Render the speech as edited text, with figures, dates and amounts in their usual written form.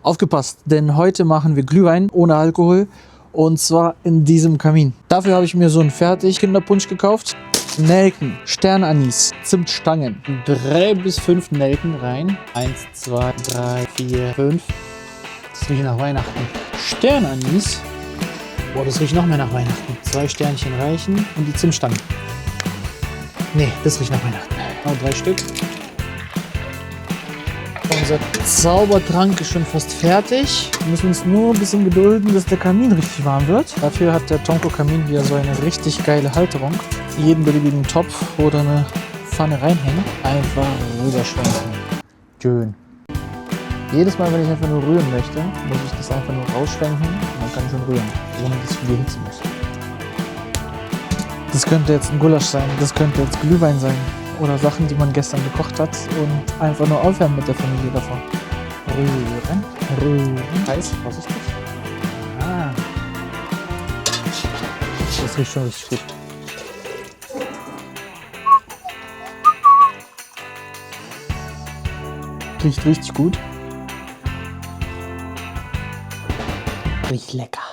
Aufgepasst, denn heute machen wir Glühwein ohne Alkohol und zwar in diesem Kamin. Dafür habe ich mir so einen Fertig-Kinderpunsch gekauft. Nelken, Sternanis, Zimtstangen. 3 bis 5 Nelken rein. 1, 2, 3, 4, 5. Das riecht nach Weihnachten. Sternanis. Boah, das riecht noch mehr nach Weihnachten. 2 Sternchen reichen und die Zimtstangen. Nee, das riecht nach Weihnachten. Noch 3 Stück. Unser Zaubertrank ist schon fast fertig. Wir müssen uns nur ein bisschen gedulden, dass der Kamin richtig warm wird. Dafür hat der Tonko Kamin hier so eine richtig geile Halterung. Jeden beliebigen Topf oder eine Pfanne reinhängen. Einfach rüberschwenken. Schön. Jedes Mal, wenn ich einfach nur rühren möchte, muss ich das einfach nur rausschwenken und dann kann ich schon rühren, ohne dass ich viel hitzen muss. Das könnte jetzt ein Gulasch sein, das könnte jetzt Glühwein sein. Oder Sachen, die man gestern gekocht hat und einfach nur aufwärmen mit der Familie davon. Rühren, rühren. Heiß, vorsichtig. Ah. Das riecht schon richtig gut. Riecht richtig gut. Riecht lecker.